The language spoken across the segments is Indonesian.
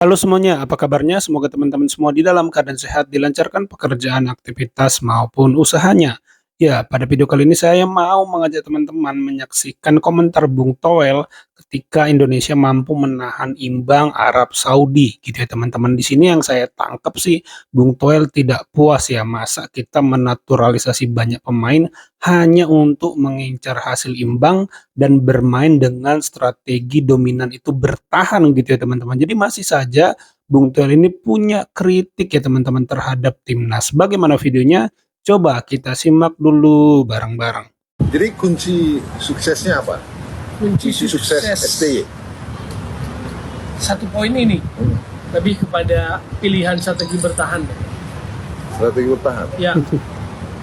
Halo semuanya, apa kabarnya? Semoga teman-teman semua di dalam keadaan sehat, dilancarkan pekerjaan, aktivitas, maupun usahanya. Ya, pada video kali ini saya mau mengajak teman-teman menyaksikan komentar Bung Toel ketika Indonesia mampu menahan imbang Arab Saudi, gitu ya teman-teman. Di sini yang saya tangkap sih, Bung Toel tidak puas ya, masa kita menaturalisasi banyak pemain hanya untuk mengincar hasil imbang dan bermain dengan strategi dominan itu bertahan gitu ya teman-teman. Jadi masih saja Bung Toel ini punya kritik ya teman-teman terhadap timnas. Bagaimana videonya? Coba kita simak dulu bareng-bareng. Jadi kunci suksesnya apa? Kunci Sukses STY. Satu poin ini lebih kepada pilihan strategi bertahan. Strategi bertahan. Ya,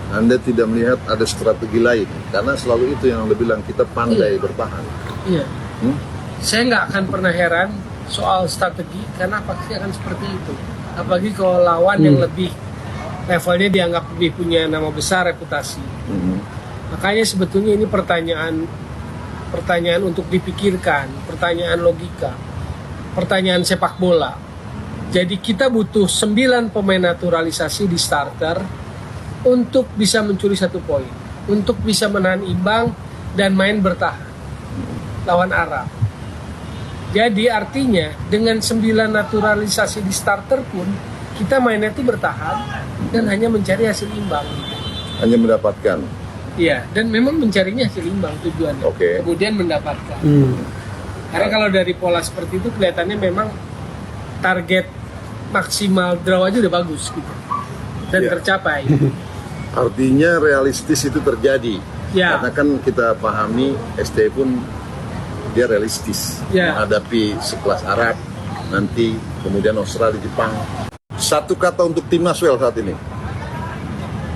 Anda tidak melihat ada strategi lain karena selalu itu yang Anda bilang kita pandai bertahan. iya. Hmm? Saya nggak akan pernah heran soal strategi karena pasti akan seperti itu. Apalagi kalau lawan yang lebih levelnya dianggap lebih punya nama besar, reputasi. Mhm. Makanya sebetulnya ini pertanyaan untuk dipikirkan, pertanyaan logika, pertanyaan sepak bola. Jadi kita butuh 9 pemain naturalisasi di starter untuk bisa mencuri 1 poin, untuk bisa menahan imbang dan main bertahan lawan Arab. Jadi artinya dengan 9 naturalisasi di starter pun kita mainnya itu bertahan dan hanya mencari hasil imbang. Hanya mendapatkan. Iya, dan memang mencarinya hasil imbang tujuannya. Oke. Kemudian mendapatkan. Karena kalau dari pola seperti itu kelihatannya memang target maksimal draw aja udah bagus gitu. Dan Iya. tercapai. Artinya realistis itu terjadi. Ya. Karena kan kita pahami STY pun dia realistis Ya. menghadapi sekelas Arab, nanti kemudian Australia, Jepang. Satu kata untuk timnas Well saat ini.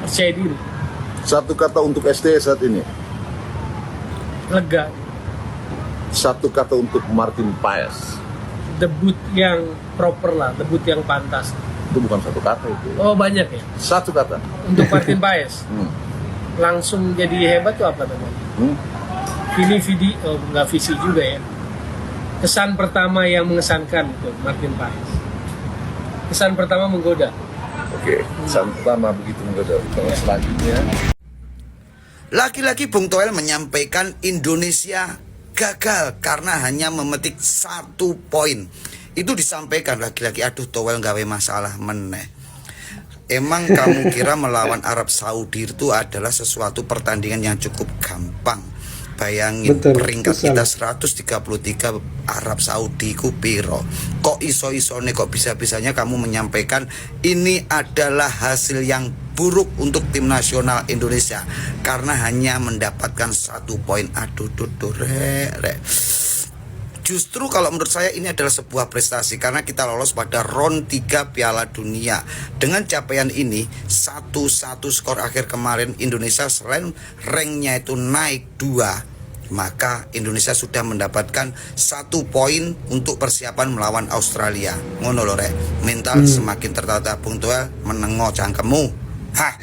Percaya diri, Satu kata untuk STY saat ini. lega, Satu kata untuk Martin Paes. debut yang proper lah, debut yang pantas. Itu bukan satu kata itu. Oh banyak ya. Satu kata. Untuk Martin Paes Hmm. langsung jadi hebat tuh apa namanya? Hmm. Vidi, oh nggak visi juga ya. Kesan pertama yang mengesankan itu Martin Paes. Kesan pertama menggoda. Oke, kesan pertama begitu menggoda. Kalau selanjutnya, Lagi-lagi Bung Toel menyampaikan Indonesia gagal karena hanya memetik 1 poin. Itu disampaikan lagi-lagi, aduh Toel gawe masalah meneh. Emang kamu kira melawan Arab Saudi itu adalah sesuatu pertandingan yang cukup gampang? Bayangin peringkat kita 133, Arab Saudi ku piro. Kok iso-isone, kok bisa-bisanya kamu menyampaikan ini adalah hasil yang buruk untuk tim nasional Indonesia karena hanya mendapatkan 1 poin. Aduh rek. Justru kalau menurut saya ini adalah sebuah prestasi karena kita lolos pada round 3 Piala Dunia. Dengan capaian ini 1-1 skor akhir kemarin, Indonesia selain ranknya itu naik 2, maka Indonesia sudah mendapatkan 1 poin untuk persiapan melawan Australia. Ngono lho rek, mental semakin tertata. Bung Toel menengo cangkemmu. Hah.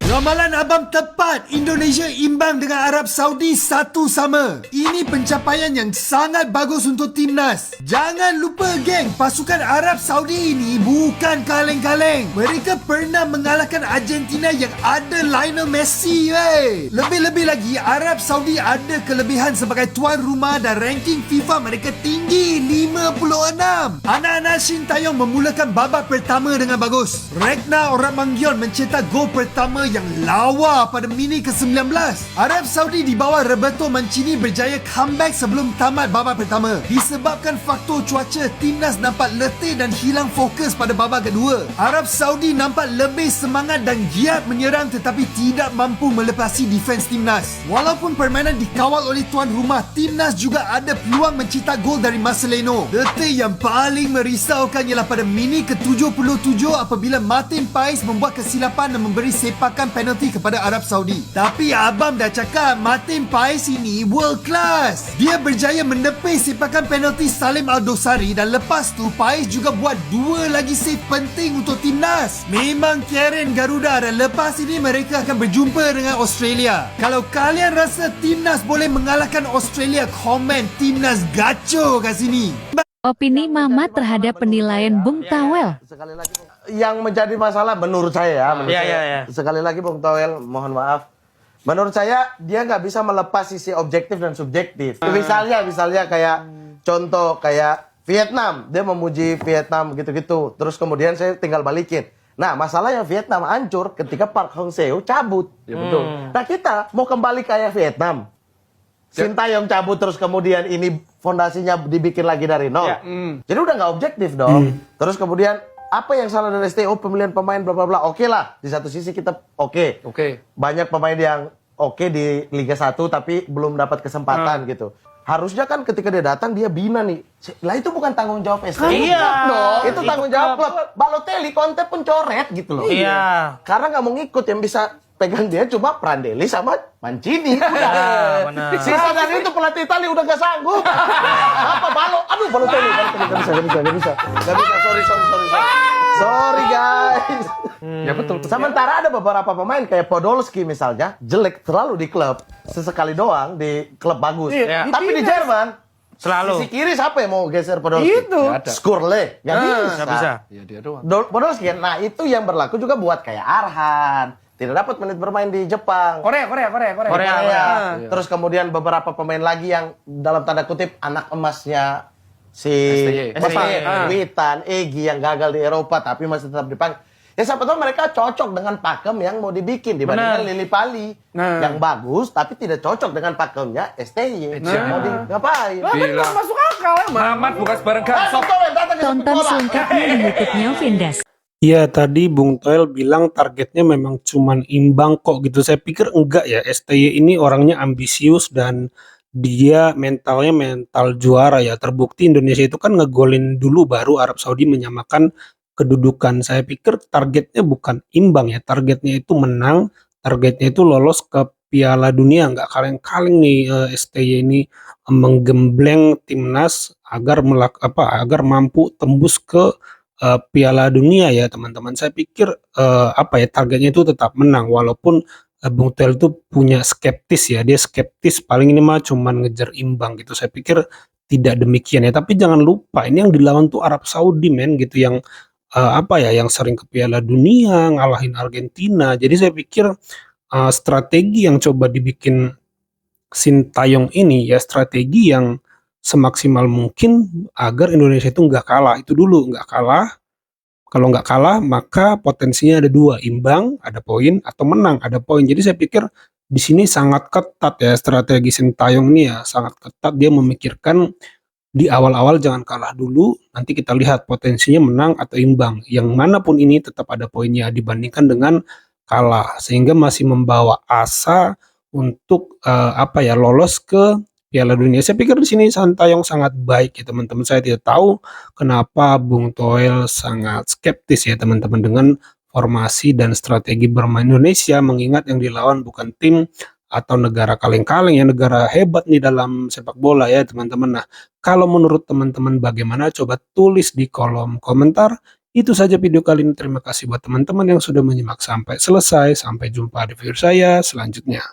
Ramalan abang tepat. Indonesia imbang dengan Arab Saudi 1-1. Ini pencapaian yang sangat bagus untuk timnas. Jangan lupa geng, pasukan Arab Saudi ini bukan kaleng-kaleng. Mereka pernah mengalahkan Argentina yang ada Lionel Messi. Lebih-lebih lagi, Arab Saudi ada kelebihan sebagai tuan rumah dan ranking FIFA mereka tinggi 56. Anak-anak Shin Taeyong memulakan babak pertama dengan bagus. Regna Oratmangion mencetak gol pertama yang lawa pada minit ke-19. Arab Saudi di bawah Roberto Mancini berjaya comeback sebelum tamat babak pertama. Disebabkan faktor cuaca, timnas nampak letih dan hilang fokus pada babak kedua. Arab Saudi nampak lebih semangat dan giat menyerang tetapi tidak mampu melepasi defense timnas. Walaupun permainan dikawal oleh tuan rumah, timnas juga ada peluang mencetak gol dari Marcelino. Detik yang paling merisaukan ialah pada minit ke-77 apabila Martin Paes membuat kesilapan dan memberi sepakan penalti kepada Arab Saudi. Tapi abang dah cakap Martin Paes ini world class. Dia berjaya menepis sepakan penalti Salim Al-Dosari dan lepas tu Paes juga buat 2 lagi save penting untuk timnas. Memang Karen Garuda dan lepas ini mereka akan berjumpa dengan Australia. Kalau kalian rasa timnas boleh mengalahkan Australia, komen timnas gaco kat sini. Opini Mamat terhadap penilaian Bung Tawel. Sekali lagi yang menjadi masalah menurut saya ya, menurut Iya, saya, iya, iya. sekali lagi Bung Towel, mohon maaf. Menurut saya dia nggak bisa melepas sisi objektif dan subjektif. Misalnya kayak contoh kayak Vietnam, dia memuji Vietnam gitu-gitu. Terus kemudian saya tinggal balikin. Nah, masalahnya Vietnam hancur ketika Park Hong Seo cabut. Ya betul. Nah, kita mau kembali kayak Vietnam. Sintayong cabut terus kemudian ini fondasinya dibikin lagi dari nol. Jadi udah nggak objektif dong. Terus kemudian apa yang salah dari STO pemilihan pemain bla bla bla. Oke lah, di satu sisi kita oke. Banyak pemain yang oke di Liga 1 tapi belum dapat kesempatan gitu. Harusnya kan ketika dia datang dia bina nih. Lah itu bukan tanggung jawab STO. Iya. Itu tanggung jawab klub. Balotelli Conte pun coret gitu loh. Iya. Karena nggak mau ngikut, yang bisa pegang dia cuma Prandelli sama Mancini. benar. Sisa dari itu pelatih Itali udah gak sanggup. Apa Balotelli gak bisa. Sorry guys. Ya betul. Sementara ada beberapa pemain kayak Podolski misalnya jelek terlalu di klub, sesekali doang di klub bagus. Iya. Tapi di Jerman Selalu. sisi kiri siapa yang mau geser Podolski? Itu. Skurle. Gak bisa. Nggak bisa. Ya dia doang. Podolski. Nah itu yang berlaku juga buat kayak Arhan. Tidak dapat menit bermain di Jepang. Korea. Terus kemudian beberapa pemain lagi yang dalam tanda kutip anak emasnya si Witan, Egy yang gagal di Eropa tapi masih tetap dipanggil. Ya siapa tahu mereka cocok dengan pakem yang mau dibikin dibandingkan Lili Pali yang bagus tapi tidak cocok dengan pakemnya STY. Mau di ngapain? Bilang masuk akal emang. Mamat bukan sebarang gansop. Tonton selengkapnya di YouTube-nya Vindas. Ya tadi Bung Toel bilang targetnya memang cuman imbang kok gitu. Saya pikir enggak ya. STY ini orangnya ambisius dan dia mentalnya mental juara ya. Terbukti Indonesia itu kan ngegolin dulu baru Arab Saudi menyamakan kedudukan. Saya pikir targetnya bukan imbang ya. Targetnya itu menang. Targetnya itu lolos ke Piala Dunia. Nggak kaleng-kaleng nih STY ini menggembleng timnas agar agar mampu tembus ke Piala Dunia ya teman-teman. Saya pikir targetnya itu tetap menang walaupun Bung Tel itu punya skeptis ya. Dia skeptis paling ini mah cuman ngejar imbang gitu. Saya pikir tidak demikian ya. Tapi jangan lupa ini yang dilawan tuh Arab Saudi men gitu yang yang sering ke Piala Dunia, ngalahin Argentina. Jadi saya pikir strategi yang coba dibikin Sintayong ini ya strategi yang semaksimal mungkin agar Indonesia itu nggak kalah. Itu dulu nggak kalah. Kalau nggak kalah maka potensinya ada dua, imbang ada poin atau menang ada poin. Jadi saya pikir di sini sangat ketat ya strategi Sintayong ini ya sangat ketat. Dia memikirkan di awal-awal jangan kalah dulu. Nanti kita lihat potensinya menang atau imbang. Yang manapun ini tetap ada poinnya dibandingkan dengan kalah sehingga masih membawa asa untuk lolos ke Piala Dunia. Saya pikir di sini Sintayong sangat baik ya teman-teman. Saya tidak tahu kenapa Bung Toel sangat skeptis ya teman-teman dengan formasi dan strategi bermain Indonesia mengingat yang dilawan bukan tim atau negara kaleng-kaleng ya, negara hebat nih dalam sepak bola ya teman-teman. Nah, kalau menurut teman-teman bagaimana? Coba tulis di kolom komentar. Itu saja video kali ini. Terima kasih buat teman-teman yang sudah menyimak sampai selesai. Sampai jumpa di video saya selanjutnya.